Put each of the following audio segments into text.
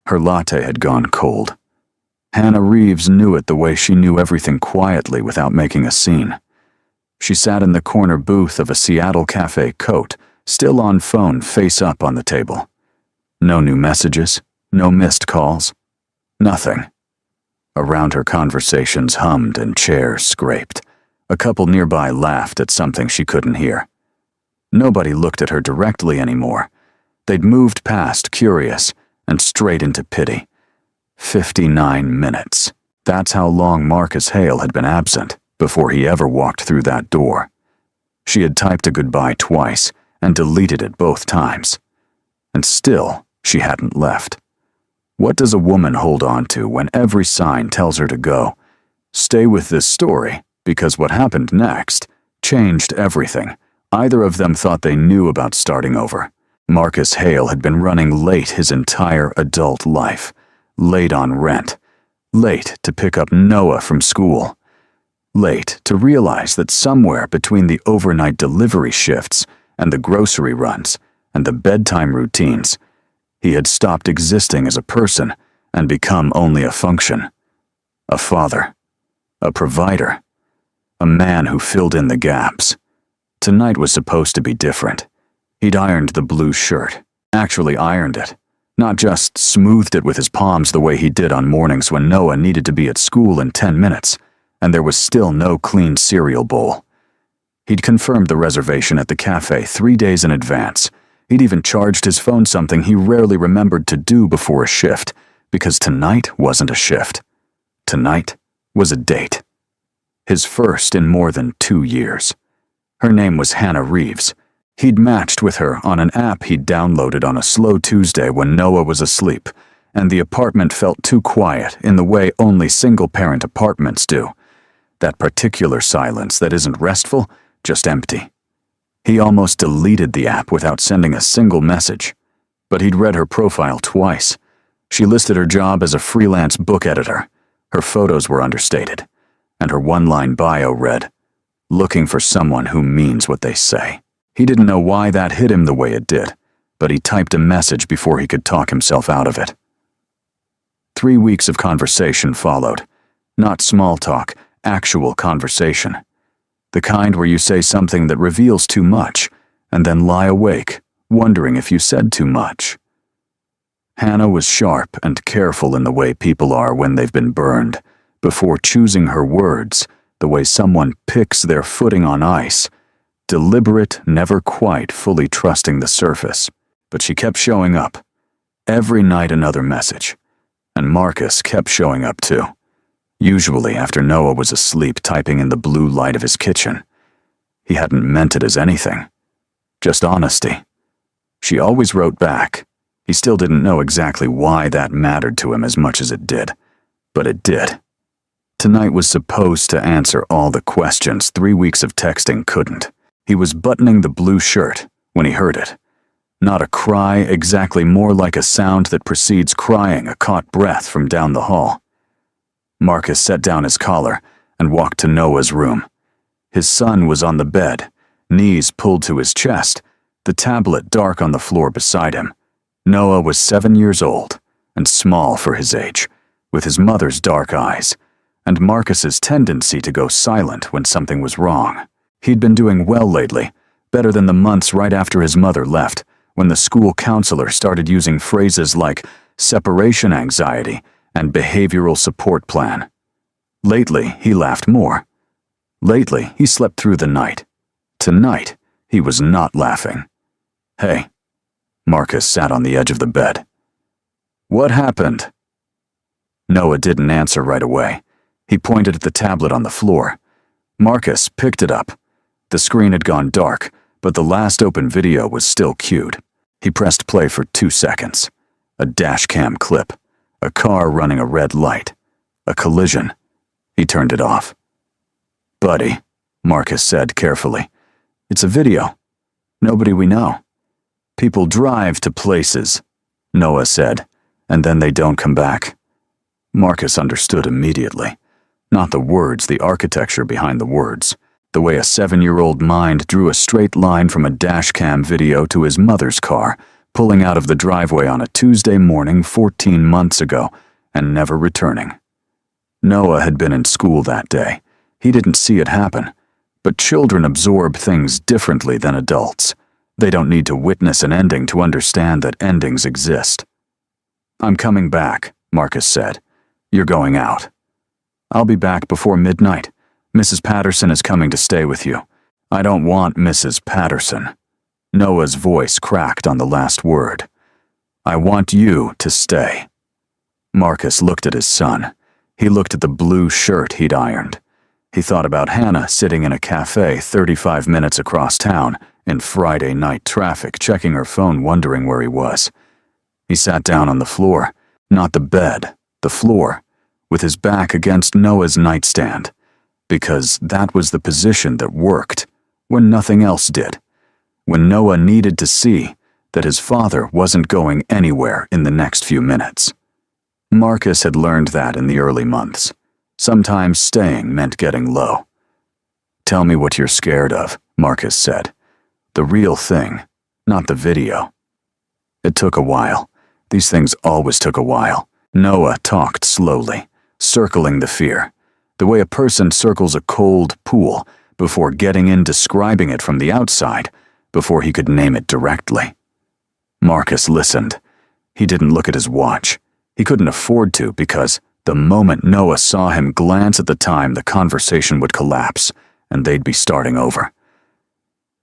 Her latte had gone cold. Hannah Reeves knew it the way she knew everything quietly without making a scene. She sat in the corner booth of a Seattle cafe coat, still on phone face up on the table. No new messages, no missed calls, nothing. Around her conversations hummed and chairs scraped. A couple nearby laughed at something she couldn't hear. Nobody looked at her directly anymore. They'd moved past curious and straight into pity. 59 minutes. That's how long Marcus Hale had been absent before he ever walked through that door. She had typed a goodbye twice and deleted it both times. And still, she hadn't left. What does a woman hold on to when every sign tells her to go? Stay with this story, because what happened next changed everything. Either of them thought they knew about starting over. Marcus Hale had been running late his entire adult life. Late on rent. Late to pick up Noah from school. Late to realize that somewhere between the overnight delivery shifts and the grocery runs and the bedtime routines, he had stopped existing as a person and become only a function. A father. A provider. A man who filled in the gaps. Tonight was supposed to be different. He'd ironed the blue shirt. Actually ironed it. Not just smoothed it with his palms the way he did on mornings when Noah needed to be at school in 10 minutes, and there was still no clean cereal bowl. He'd confirmed the reservation at the cafe 3 days in advance. He'd even charged his phone something he rarely remembered to do before a shift, because tonight wasn't a shift. Tonight was a date. His first in more than 2 years. Her name was Hannah Reeves. He'd matched with her on an app he'd downloaded on a slow Tuesday when Noah was asleep, and the apartment felt too quiet in the way only single-parent apartments do. That particular silence that isn't restful, just empty. He almost deleted the app without sending a single message. But he'd read her profile twice. She listed her job as a freelance book editor. Her photos were understated. And her one-line bio read, "Looking for someone who means what they say." He didn't know why that hit him the way it did, but he typed a message before he could talk himself out of it. 3 weeks of conversation followed. Not small talk, actual conversation. The kind where you say something that reveals too much, and then lie awake, wondering if you said too much. Hannah was sharp and careful in the way people are when they've been burned, before choosing her words, the way someone picks their footing on ice. Deliberate, never quite fully trusting the surface. But she kept showing up. Every night another message. And Marcus kept showing up too. Usually after Noah was asleep typing in the blue light of his kitchen. He hadn't meant it as anything. Just honesty. She always wrote back. He still didn't know exactly why that mattered to him as much as it did. But it did. Tonight was supposed to answer all the questions 3 weeks of texting couldn't. He was buttoning the blue shirt when he heard it. Not a cry, exactly, more like a sound that precedes crying, a caught breath from down the hall. Marcus set down his collar and walked to Noah's room. His son was on the bed, knees pulled to his chest, the tablet dark on the floor beside him. Noah was 7 years old and small for his age, with his mother's dark eyes, and Marcus's tendency to go silent when something was wrong. He'd been doing well lately, better than the months right after his mother left, when the school counselor started using phrases like separation anxiety and behavioral support plan. Lately, he laughed more. Lately, he slept through the night. Tonight, he was not laughing. "Hey." Marcus sat on the edge of the bed. "What happened?" Noah didn't answer right away. He pointed at the tablet on the floor. Marcus picked it up. The screen had gone dark, but the last open video was still queued. He pressed play for 2 seconds. A dashcam clip. A car running a red light. A collision. He turned it off. "Buddy," Marcus said carefully, "it's a video. Nobody we know. People drive to places," Noah said, "and then they don't come back." Marcus understood immediately. Not the words, the architecture behind the words. The way a 7-year-old mind drew a straight line from a dashcam video to his mother's car, pulling out of the driveway on a Tuesday morning 14 months ago and never returning. Noah had been in school that day. He didn't see it happen. But children absorb things differently than adults. They don't need to witness an ending to understand that endings exist. "I'm coming back," Marcus said. "You're going out." "I'll be back before midnight. Mrs. Patterson is coming to stay with you." "I don't want Mrs. Patterson." Noah's voice cracked on the last word. "I want you to stay." Marcus looked at his son. He looked at the blue shirt he'd ironed. He thought about Hannah sitting in a cafe 35 minutes across town in Friday night traffic, checking her phone, wondering where he was. He sat down on the floor, not the bed, the floor, with his back against Noah's nightstand, because that was the position that worked when nothing else did, when Noah needed to see that his father wasn't going anywhere in the next few minutes. Marcus had learned that in the early months. Sometimes staying meant getting low. "Tell me what you're scared of," Marcus said. "The real thing, not the video." It took a while. These things always took a while. Noah talked slowly, circling the fear, the way a person circles a cold pool before getting in, describing it from the outside, before he could name it directly. Marcus listened. He didn't look at his watch. He couldn't afford to, because the moment Noah saw him glance at the time, the conversation would collapse, and they'd be starting over.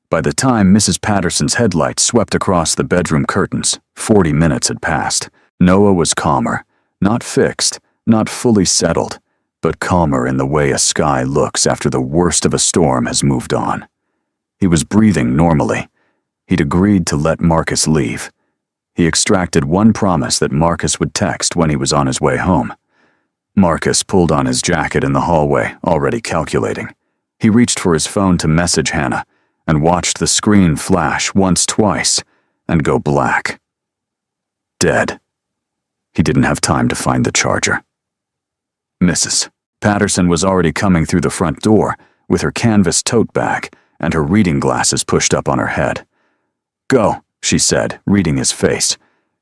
By the time Mrs. Patterson's headlights swept across the bedroom curtains, 40 minutes had passed. Noah was calmer, not fixed, not fully settled, but calmer in the way a sky looks after the worst of a storm has moved on. He was breathing normally. He'd agreed to let Marcus leave. He extracted one promise that Marcus would text when he was on his way home. Marcus pulled on his jacket in the hallway, already calculating. He reached for his phone to message Hannah and watched the screen flash once, twice, and go black. Dead. He didn't have time to find the charger. Mrs. Patterson was already coming through the front door with her canvas tote bag and her reading glasses pushed up on her head. "Go," she said, reading his face.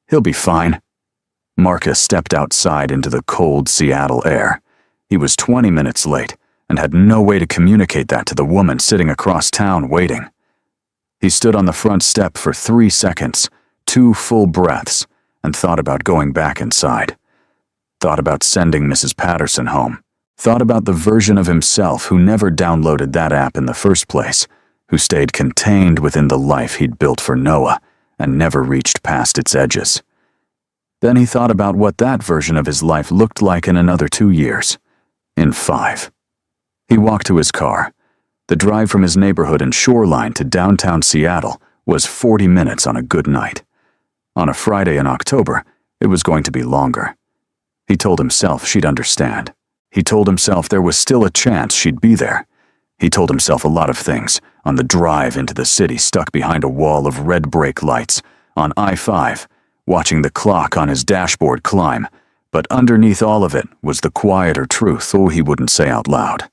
"He'll be fine." Marcus stepped outside into the cold Seattle air. He was 20 minutes late and had no way to communicate that to the woman sitting across town waiting. He stood on the front step for 3 seconds, 2 full breaths, and thought about going back inside. Thought about sending Mrs. Patterson home. Thought about the version of himself who never downloaded that app in the first place, who stayed contained within the life he'd built for Noah and never reached past its edges. Then he thought about what that version of his life looked like in another 2 years, in 5. He walked to his car. The drive from his neighborhood in Shoreline to downtown Seattle was 40 minutes on a good night. On a Friday in October, it was going to be longer. He told himself she'd understand. He told himself there was still a chance she'd be there. He told himself a lot of things on the drive into the city, stuck behind a wall of red brake lights, on I-5, watching the clock on his dashboard climb, but underneath all of it was the quieter truth he wouldn't say out loud.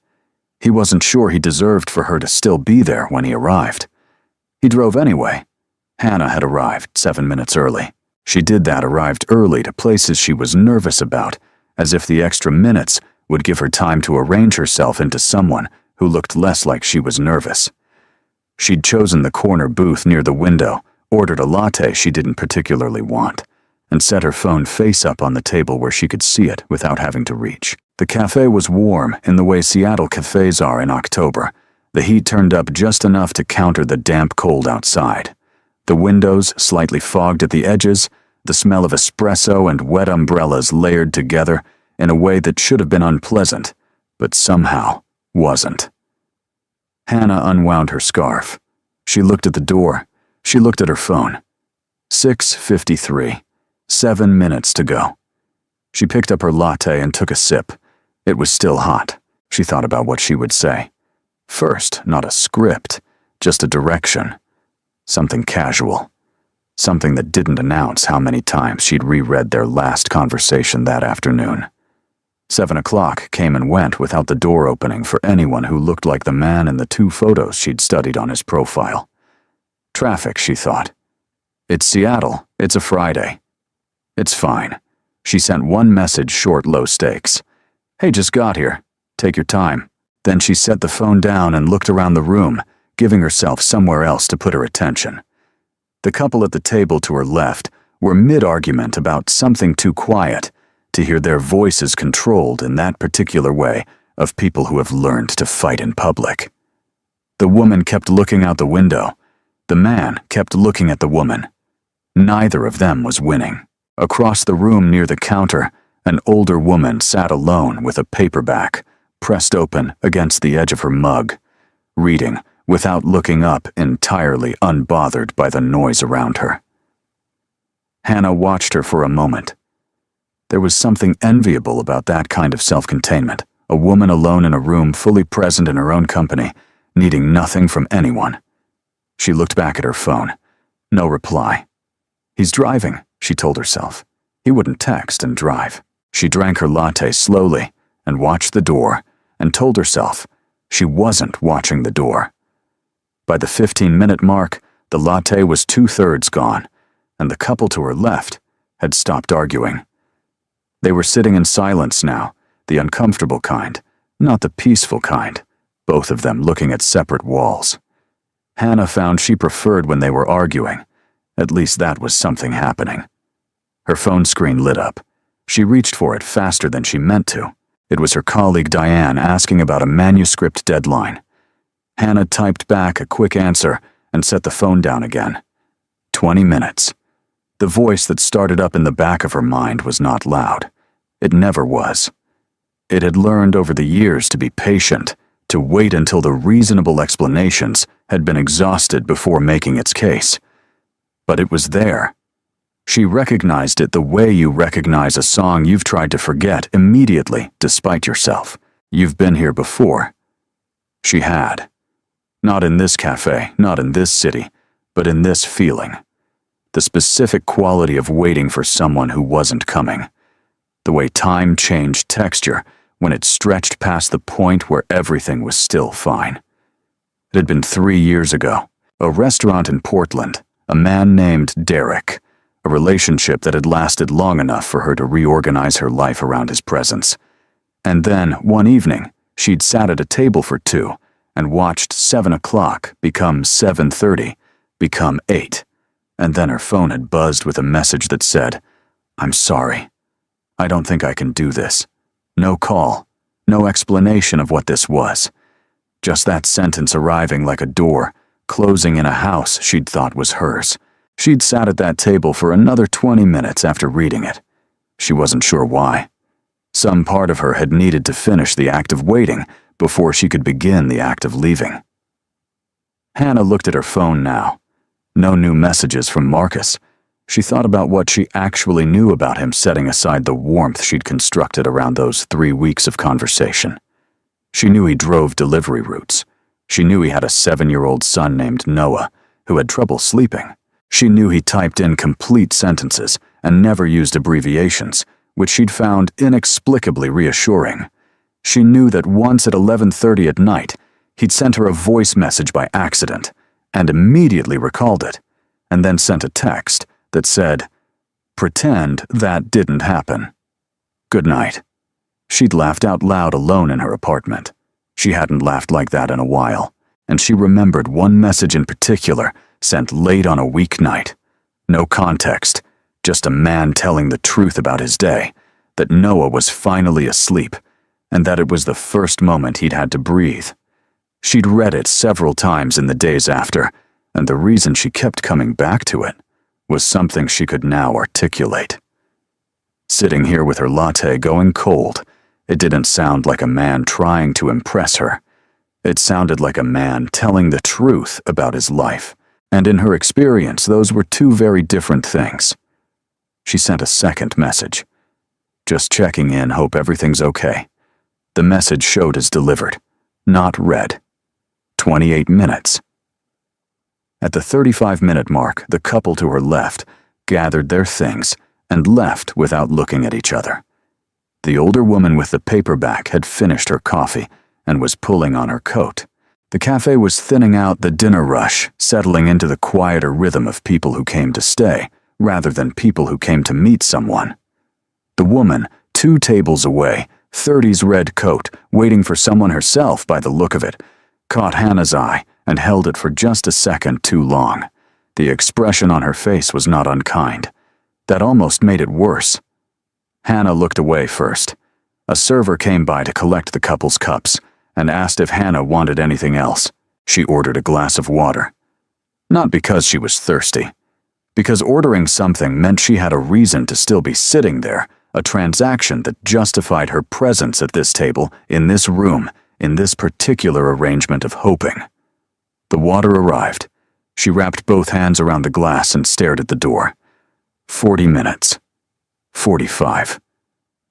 He wasn't sure he deserved for her to still be there when he arrived. He drove anyway. Hannah had arrived 7 minutes early. She did that, arrived early to places she was nervous about, as if the extra minutes would give her time to arrange herself into someone who looked less like she was nervous. She'd chosen the corner booth near the window, ordered a latte she didn't particularly want, and set her phone face up on the table where she could see it without having to reach. The cafe was warm in the way Seattle cafes are in October. The heat turned up just enough to counter the damp cold outside. The windows slightly fogged at the edges, the smell of espresso and wet umbrellas layered together in a way that should have been unpleasant, but somehow wasn't. Hannah unwound her scarf. She looked at the door. She looked at her phone. 6:53. 7 minutes to go. She picked up her latte and took a sip. It was still hot. She thought about what she would say. First, not a script, just a direction. Something casual. Something that didn't announce how many times she'd reread their last conversation that afternoon. 7 o'clock came and went without the door opening for anyone who looked like the man in the 2 photos she'd studied on his profile. Traffic, she thought. "It's Seattle. It's a Friday." "It's fine." She sent one message, short, low stakes. "Hey, just got here. Take your time." Then she set the phone down and looked around the room, giving herself somewhere else to put her attention. The couple at the table to her left were mid-argument about something too quiet to hear their voices controlled in that particular way of people who have learned to fight in public. The woman kept looking out the window. The man kept looking at the woman. Neither of them was winning. Across the room near the counter, an older woman sat alone with a paperback pressed open against the edge of her mug, reading without looking up, entirely unbothered by the noise around her. Hannah watched her for a moment. There was something enviable about that kind of self-containment, a woman alone in a room, fully present in her own company, needing nothing from anyone. She looked back at her phone. No reply. "He's driving," she told herself. He wouldn't text and drive. She drank her latte slowly and watched the door and told herself she wasn't watching the door. By the 15-minute mark, the latte was 2/3 gone, and the couple to her left had stopped arguing. They were sitting in silence now, the uncomfortable kind, not the peaceful kind, both of them looking at separate walls. Hannah found she preferred when they were arguing. At least that was something happening. Her phone screen lit up. She reached for it faster than she meant to. It was her colleague Diane asking about a manuscript deadline. Hannah typed back a quick answer and set the phone down again. 20 minutes. The voice that started up in the back of her mind was not loud. It never was. It had learned over the years to be patient, to wait until the reasonable explanations had been exhausted before making its case. But it was there. She recognized it the way you recognize a song you've tried to forget immediately, despite yourself. You've been here before. She had. Not in this cafe, not in this city, but in this feeling. The specific quality of waiting for someone who wasn't coming. The way time changed texture when it stretched past the point where everything was still fine. It had been 3 years ago. A restaurant in Portland, a man named Derek, a relationship that had lasted long enough for her to reorganize her life around his presence. And then, one evening, she'd sat at a table for 2 and watched 7 o'clock become 7:30, become 8. And then her phone had buzzed with a message that said, "I'm sorry. I don't think I can do this." No call, no explanation of what this was. Just that sentence arriving like a door, closing in a house she'd thought was hers. She'd sat at that table for another 20 minutes after reading it. She wasn't sure why. Some part of her had needed to finish the act of waiting before she could begin the act of leaving. Hannah looked at her phone now. No new messages from Marcus. She thought about what she actually knew about him, setting aside the warmth she'd constructed around those 3 weeks of conversation. She knew he drove delivery routes. She knew he had a 7-year-old son named Noah, who had trouble sleeping. She knew he typed in complete sentences and never used abbreviations, which she'd found inexplicably reassuring. She knew that once at 11:30 at night, he'd sent her a voice message by accident, and immediately recalled it, and then sent a text that said, "Pretend that didn't happen. Good night." She'd laughed out loud alone in her apartment. She hadn't laughed like that in a while, and she remembered one message in particular sent late on a weeknight. No context, just a man telling the truth about his day, that Noah was finally asleep, and that it was the first moment he'd had to breathe. She'd read it several times in the days after, and the reason she kept coming back to it was something she could now articulate. Sitting here with her latte going cold, it didn't sound like a man trying to impress her. It sounded like a man telling the truth about his life, and in her experience, those were 2 very different things. She sent a second message. "Just checking in, hope everything's okay." The message showed as delivered, not read. 28 minutes. At the 35-minute mark, the couple to her left gathered their things and left without looking at each other. The older woman with the paperback had finished her coffee and was pulling on her coat. The cafe was thinning out the dinner rush, settling into the quieter rhythm of people who came to stay, rather than people who came to meet someone. The woman, 2 tables away, 30s red coat, waiting for someone herself by the look of it, caught Hannah's eye and held it for just a second too long. The expression on her face was not unkind. That almost made it worse. Hannah looked away first. A server came by to collect the couple's cups and asked if Hannah wanted anything else. She ordered a glass of water. Not because she was thirsty. Because ordering something meant she had a reason to still be sitting there, a transaction that justified her presence at this table, in this room, in this particular arrangement of hoping. The water arrived. She wrapped both hands around the glass and stared at the door. 40 minutes. 45.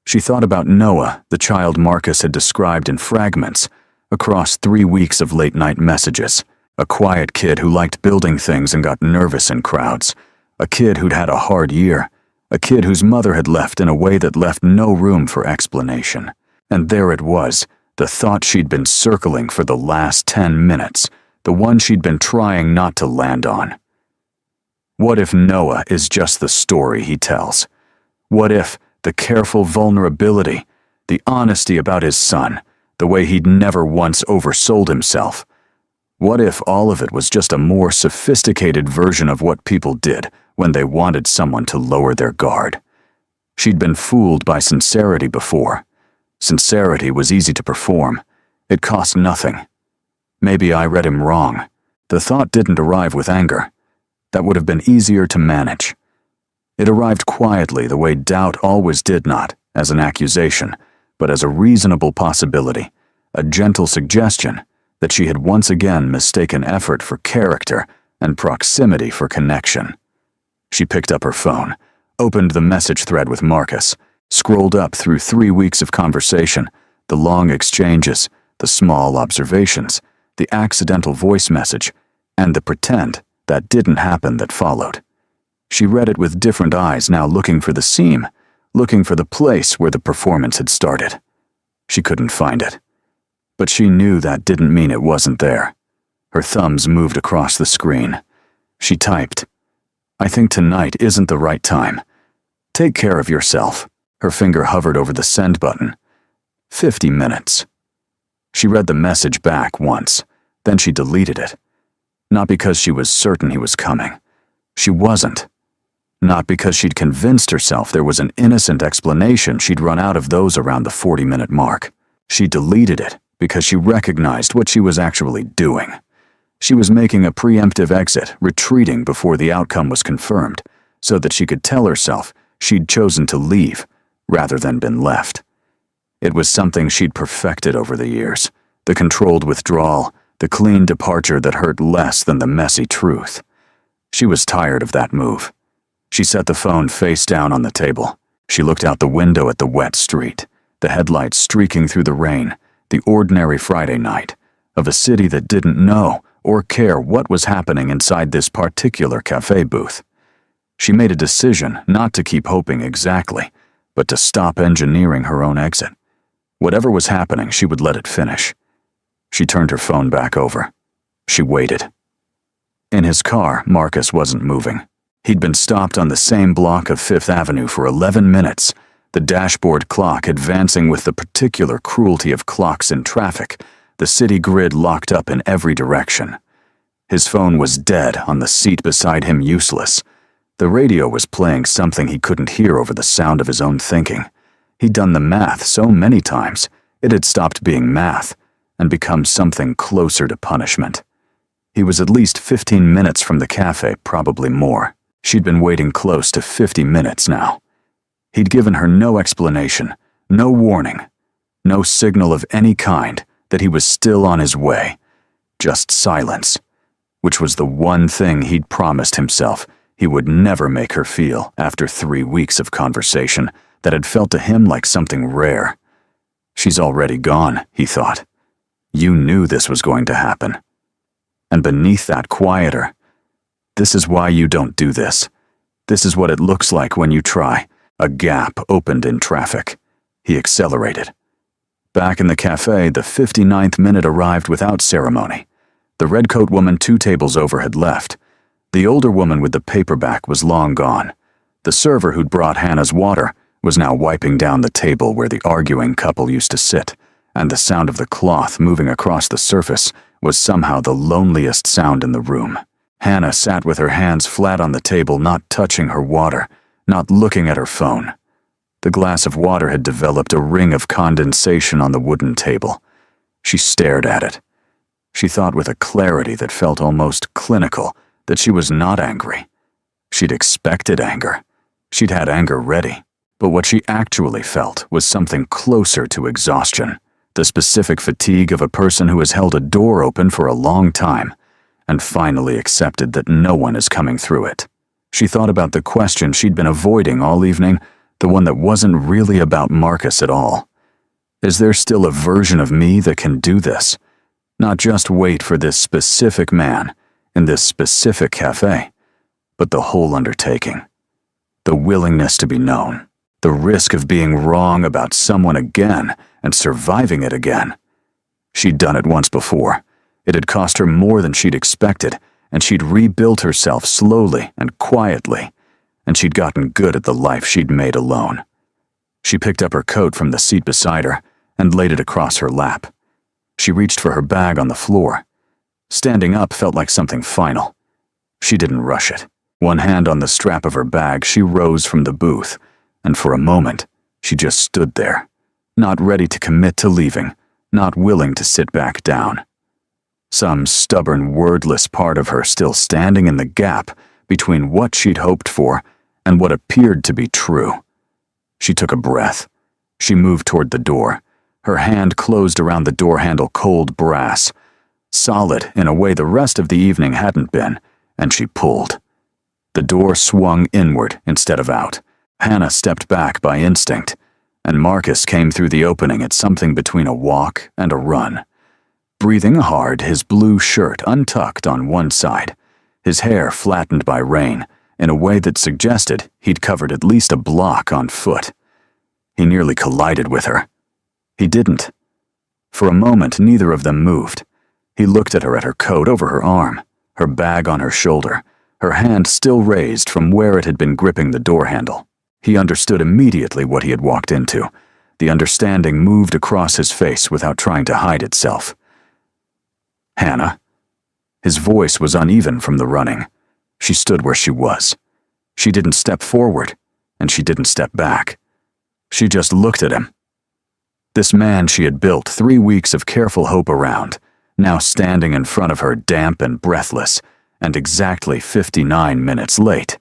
She thought about Noah, the child Marcus had described in fragments, across 3 weeks of late-night messages. A quiet kid who liked building things and got nervous in crowds. A kid who'd had a hard year. A kid whose mother had left in a way that left no room for explanation. And there it was, the thought she'd been circling for the last 10 minutes, the one she'd been trying not to land on. What if Noah is just the story he tells? What if the careful vulnerability, the honesty about his son, the way he'd never once oversold himself? What if all of it was just a more sophisticated version of what people did when they wanted someone to lower their guard? She'd been fooled by sincerity before. Sincerity was easy to perform. It cost nothing. Maybe I read him wrong. The thought didn't arrive with anger. That would have been easier to manage. It arrived quietly the way doubt always did, not as an accusation, but as a reasonable possibility, a gentle suggestion that she had once again mistaken effort for character and proximity for connection. She picked up her phone, opened the message thread with Marcus, scrolled up through 3 weeks of conversation, the long exchanges, the small observations, the accidental voice message, and the pretend that didn't happen that followed. She read it with different eyes now, looking for the seam, looking for the place where the performance had started. She couldn't find it. But she knew that didn't mean it wasn't there. Her thumbs moved across the screen. She typed, "I think tonight isn't the right time. Take care of yourself." Her finger hovered over the send button. 50 minutes. She read the message back once, then she deleted it. Not because she was certain he was coming. She wasn't. Not because she'd convinced herself there was an innocent explanation she'd run out of those around the 40-minute mark. She deleted it because she recognized what she was actually doing. She was making a preemptive exit, retreating before the outcome was confirmed, so that she could tell herself she'd chosen to leave rather than been left. It was something she'd perfected over the years, the controlled withdrawal, the clean departure that hurt less than the messy truth. She was tired of that move. She set the phone face down on the table. She looked out the window at the wet street, the headlights streaking through the rain, the ordinary Friday night, of a city that didn't know or care what was happening inside this particular cafe booth. She made a decision not to keep hoping exactly, but to stop engineering her own exit. Whatever was happening, she would let it finish. She turned her phone back over. She waited. In his car, Marcus wasn't moving. He'd been stopped on the same block of Fifth Avenue for 11 minutes, the dashboard clock advancing with the particular cruelty of clocks in traffic, the city grid locked up in every direction. His phone was dead on the seat beside him, useless. The radio was playing something he couldn't hear over the sound of his own thinking. He'd done the math so many times, it had stopped being math and become something closer to punishment. He was at least 15 minutes from the cafe, probably more. She'd been waiting close to 50 minutes now. He'd given her no explanation, no warning, no signal of any kind that he was still on his way. Just silence, which was the one thing he'd promised himself he would never make her feel after 3 weeks of conversation that had felt to him like something rare. She's already gone, he thought. You knew this was going to happen. And beneath that quieter, this is why you don't do this. This is what it looks like when you try. A gap opened in traffic. He accelerated. Back in the cafe, the 59th minute arrived without ceremony. The redcoat woman 2 tables over had left. The older woman with the paperback was long gone. The server who'd brought Hannah's water was now wiping down the table where the arguing couple used to sit, and the sound of the cloth moving across the surface was somehow the loneliest sound in the room. Hannah sat with her hands flat on the table, not touching her water, not looking at her phone. The glass of water had developed a ring of condensation on the wooden table. She stared at it. She thought with a clarity that felt almost clinical that she was not angry. She'd expected anger. She'd had anger ready. But what she actually felt was something closer to exhaustion, the specific fatigue of a person who has held a door open for a long time and finally accepted that no one is coming through it. She thought about the question she'd been avoiding all evening, the one that wasn't really about Marcus at all. Is there still a version of me that can do this? Not just wait for this specific man in this specific cafe, but the whole undertaking. The willingness to be known. The risk of being wrong about someone again and surviving it again. She'd done it once before. It had cost her more than she'd expected, and she'd rebuilt herself slowly and quietly, and she'd gotten good at the life she'd made alone. She picked up her coat from the seat beside her and laid it across her lap. She reached for her bag on the floor. Standing up felt like something final. She didn't rush it. One hand on the strap of her bag, she rose from the booth, and for a moment, she just stood there, not ready to commit to leaving, not willing to sit back down. Some stubborn, wordless part of her still standing in the gap between what she'd hoped for and what appeared to be true. She took a breath. She moved toward the door. Her hand closed around the door handle, cold brass, solid in a way the rest of the evening hadn't been, and she pulled. The door swung inward instead of out. Hannah stepped back by instinct, and Marcus came through the opening at something between a walk and a run. Breathing hard, his blue shirt untucked on one side, his hair flattened by rain in a way that suggested he'd covered at least a block on foot. He nearly collided with her. He didn't. For a moment, neither of them moved. He looked at her coat over her arm, her bag on her shoulder, her hand still raised from where it had been gripping the door handle. He understood immediately what he had walked into. The understanding moved across his face without trying to hide itself. Hannah? His voice was uneven from the running. She stood where she was. She didn't step forward, and she didn't step back. She just looked at him. This man she had built 3 weeks of careful hope around, now standing in front of her damp and breathless, and exactly 59 minutes late.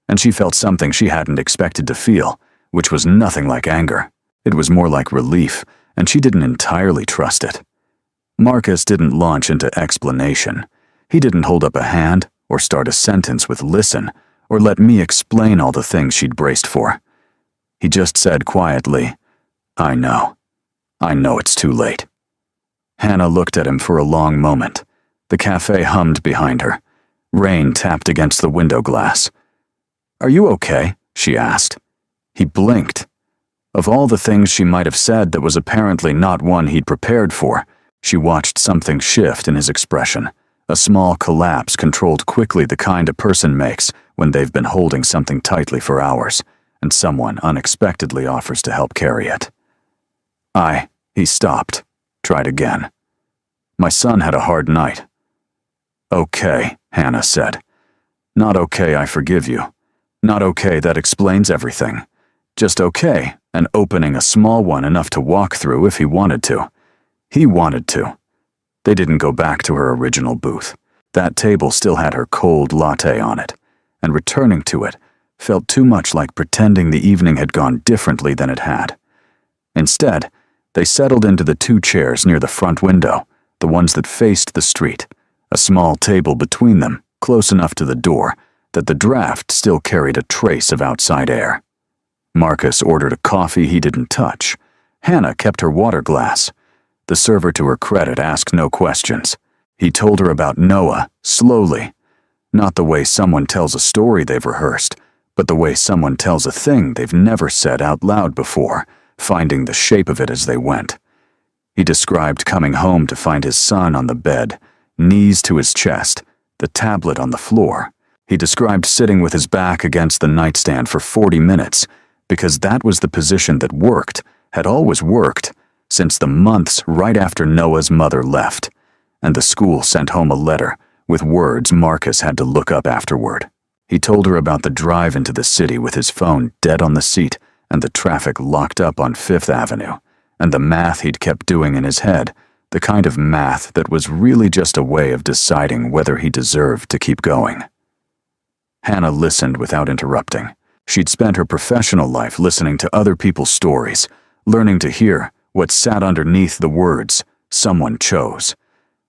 And she felt something she hadn't expected to feel, which was nothing like anger. It was more like relief, and she didn't entirely trust it. Marcus didn't launch into explanation. He didn't hold up a hand or start a sentence with "listen" or let me explain all the things she'd braced for. He just said quietly, I know it's too late." Hannah looked at him for a long moment. The cafe hummed behind her. Rain tapped against the window glass. "Are you okay?" she asked. He blinked. Of all the things she might have said, that was apparently not one he'd prepared for. She watched something shift in his expression. A small collapse controlled quickly, the kind a person makes when they've been holding something tightly for hours, and someone unexpectedly offers to help carry it. He stopped, tried again. "My son had a hard night." "Okay," Hannah said. "Not okay, I forgive you. Not okay, that explains everything. Just okay, an opening, a small one enough to walk through if he wanted to. He wanted to." They didn't go back to her original booth. That table still had her cold latte on it, and returning to it felt too much like pretending the evening had gone differently than it had. Instead, they settled into the 2 chairs near the front window, the ones that faced the street, a small table between them, close enough to the door that the draft still carried a trace of outside air. Marcus ordered a coffee he didn't touch. Hannah kept her water glass. The server, to her credit, asked no questions. He told her about Noah, slowly. Not the way someone tells a story they've rehearsed, but the way someone tells a thing they've never said out loud before, finding the shape of it as they went. He described coming home to find his son on the bed, knees to his chest, the tablet on the floor. He described sitting with his back against the nightstand for 40 minutes, because that was the position that worked, had always worked, since the months right after Noah's mother left, and the school sent home a letter with words Marcus had to look up afterward. He told her about the drive into the city with his phone dead on the seat and the traffic locked up on Fifth Avenue, and the math he'd kept doing in his head, the kind of math that was really just a way of deciding whether he deserved to keep going. Hannah listened without interrupting. She'd spent her professional life listening to other people's stories, learning to hear what sat underneath the words someone chose.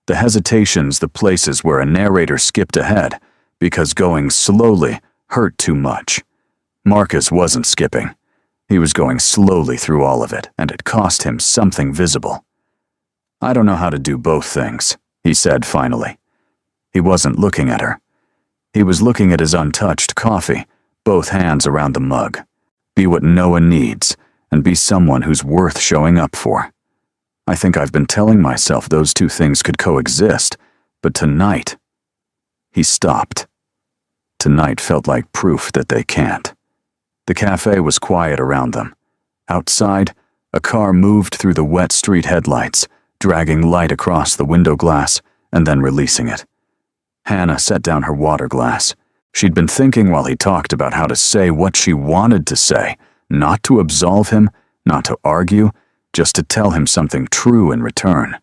The hesitations, the places where a narrator skipped ahead because going slowly hurt too much. Marcus wasn't skipping. He was going slowly through all of it, and it cost him something visible. "I don't know how to do both things," he said finally. He wasn't looking at her. He was looking at his untouched coffee, both hands around the mug. Be what Noah needs, and be someone who's worth showing up for. I think I've been telling myself those two things could coexist, but tonight... He stopped. Tonight felt like proof that they can't. The cafe was quiet around them. Outside, a car moved through the wet street headlights, dragging light across the window glass and then releasing it. Hannah set down her water glass. She'd been thinking while he talked about how to say what she wanted to say, not to absolve him, not to argue, just to tell him something true in return.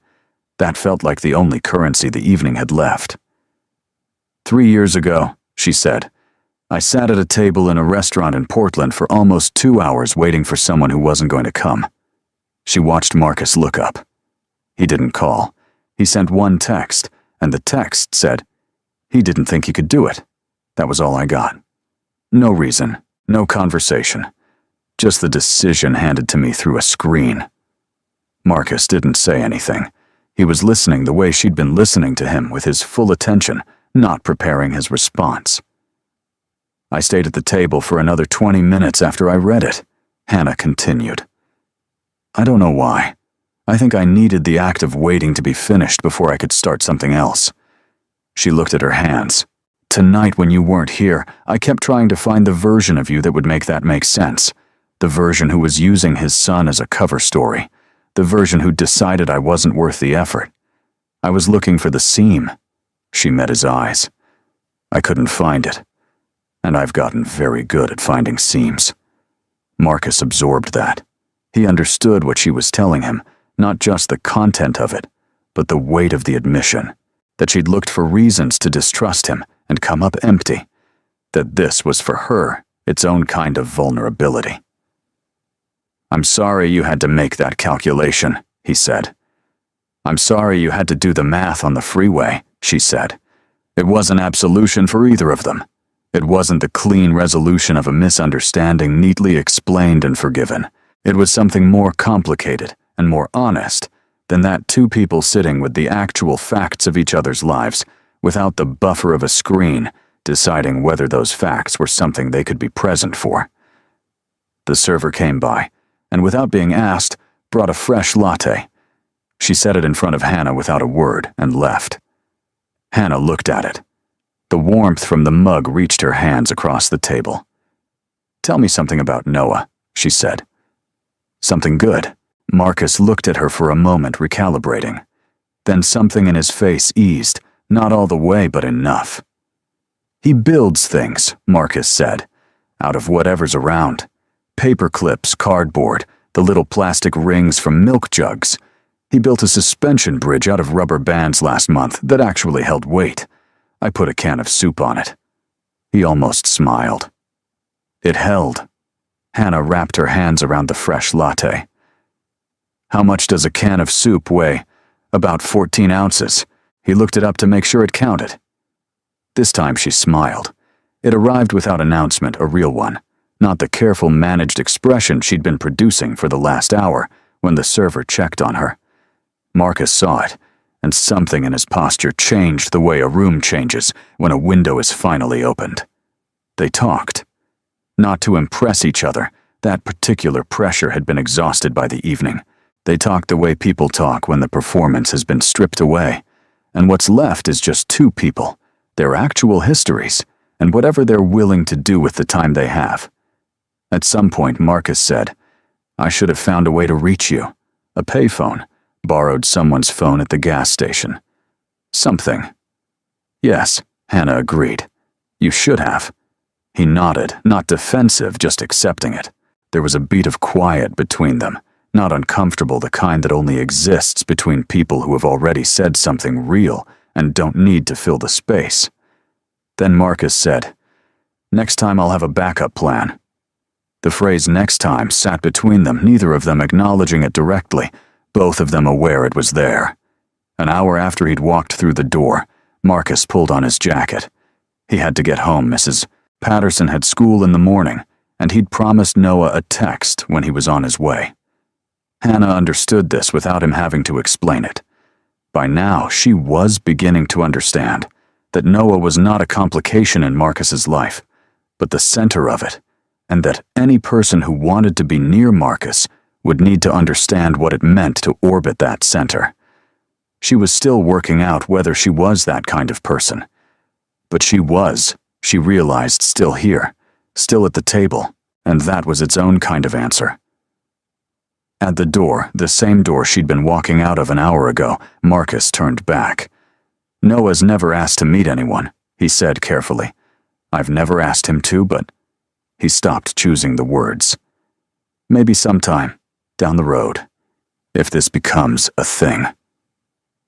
That felt like the only currency the evening had left. 3 years ago, she said, I sat at a table in a restaurant in Portland for almost 2 hours waiting for someone who wasn't going to come. She watched Marcus look up. He didn't call. He sent one text, and the text said, he didn't think he could do it. That was all I got. No reason, no conversation. Just the decision handed to me through a screen. Marcus didn't say anything. He was listening the way she'd been listening to him, with his full attention, not preparing his response. I stayed at the table for another 20 minutes after I read it, Hannah continued. I don't know why. I think I needed the act of waiting to be finished before I could start something else. She looked at her hands. Tonight when you weren't here, I kept trying to find the version of you that would make that make sense. The version who was using his son as a cover story. The version who decided I wasn't worth the effort. I was looking for the seam. She met his eyes. I couldn't find it. And I've gotten very good at finding seams. Marcus absorbed that. He understood what she was telling him, not just the content of it, but the weight of the admission. That she'd looked for reasons to distrust him and come up empty. That this was for her, its own kind of vulnerability. I'm sorry you had to make that calculation, he said. I'm sorry you had to do the math on the freeway, she said. It wasn't absolution for either of them. It wasn't the clean resolution of a misunderstanding neatly explained and forgiven. It was something more complicated and more honest than that two people sitting with the actual facts of each other's lives, without the buffer of a screen, deciding whether those facts were something they could be present for. The server came by, and without being asked, brought a fresh latte. She set it in front of Hannah without a word and left. Hannah looked at it. The warmth from the mug reached her hands across the table. Tell me something about Noah, she said. Something good. Marcus looked at her for a moment, recalibrating. Then something in his face eased, not all the way, but enough. He builds things, Marcus said, out of whatever's around. Paper clips, cardboard, the little plastic rings from milk jugs. He built a suspension bridge out of rubber bands last month that actually held weight. I put a can of soup on it. He almost smiled. It held. Hannah wrapped her hands around the fresh latte. How much does a can of soup weigh? About 14 ounces. He looked it up to make sure it counted. This time she smiled. It arrived without announcement, a real one, not the careful managed expression she'd been producing for the last hour when the server checked on her. Marcus saw it, and something in his posture changed the way a room changes when a window is finally opened. They talked. Not to impress each other, that particular pressure had been exhausted by the evening. They talk the way people talk when the performance has been stripped away, and what's left is just two people, their actual histories, and whatever they're willing to do with the time they have. At some point, Marcus said, "I should have found a way to reach you. A payphone. Borrowed someone's phone at the gas station. Something." "Yes," Hannah agreed. "You should have." He nodded, not defensive, just accepting it. There was a beat of quiet between them, not uncomfortable, the kind that only exists between people who have already said something real and don't need to fill the space. Then Marcus said, "Next time I'll have a backup plan." The phrase "next time" sat between them, neither of them acknowledging it directly, both of them aware it was there. An hour after he'd walked through the door, Marcus pulled on his jacket. He had to get home. Mrs. Patterson had school in the morning, and he'd promised Noah a text when he was on his way. Hannah understood this without him having to explain it. By now, she was beginning to understand that Noah was not a complication in Marcus's life, but the center of it, and that any person who wanted to be near Marcus would need to understand what it meant to orbit that center. She was still working out whether she was that kind of person. But she was, she realized, still here, still at the table, and that was its own kind of answer. At the door, the same door she'd been walking out of an hour ago, Marcus turned back. "Noah's never asked to meet anyone," he said carefully. "I've never asked him to, but—" He stopped choosing the words. "Maybe sometime, down the road, if this becomes a thing."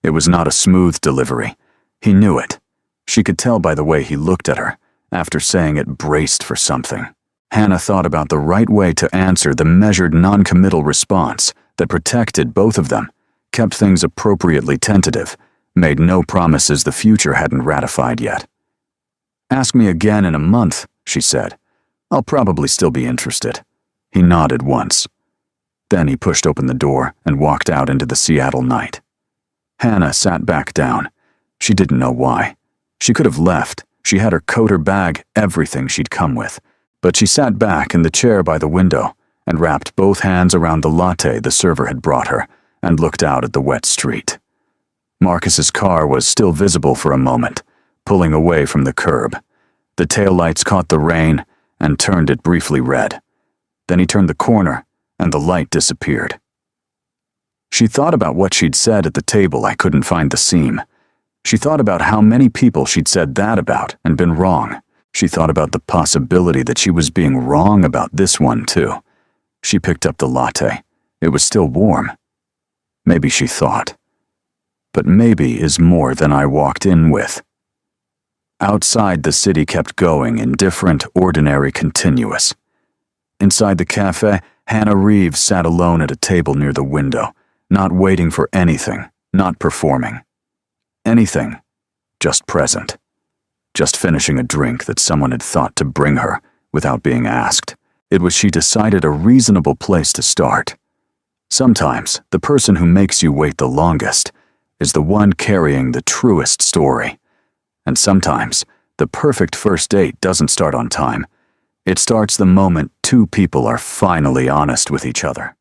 It was not a smooth delivery. He knew it. She could tell by the way he looked at her, after saying it braced for something. Hannah thought about the right way to answer the measured non-committal response that protected both of them, kept things appropriately tentative, made no promises the future hadn't ratified yet. "Ask me again in a month," she said. "I'll probably still be interested." He nodded once. Then he pushed open the door and walked out into the Seattle night. Hannah sat back down. She didn't know why. She could have left. She had her coat, her bag, everything she'd come with. But she sat back in the chair by the window and wrapped both hands around the latte the server had brought her and looked out at the wet street. Marcus's car was still visible for a moment, pulling away from the curb. The taillights caught the rain and turned it briefly red. Then he turned the corner and the light disappeared. She thought about what she'd said at the table. "I couldn't find the seam." She thought about how many people she'd said that about and been wrong. She thought about the possibility that she was being wrong about this one, too. She picked up the latte. It was still warm. Maybe she thought. But maybe is more than I walked in with. Outside, the city kept going, indifferent, ordinary, continuous. Inside the cafe, Hannah Reeves sat alone at a table near the window, not waiting for anything, not performing. Anything, just present. Just finishing a drink that someone had thought to bring her without being asked. It was, she decided, a reasonable place to start. Sometimes, the person who makes you wait the longest is the one carrying the truest story. And sometimes, the perfect first date doesn't start on time. It starts the moment two people are finally honest with each other.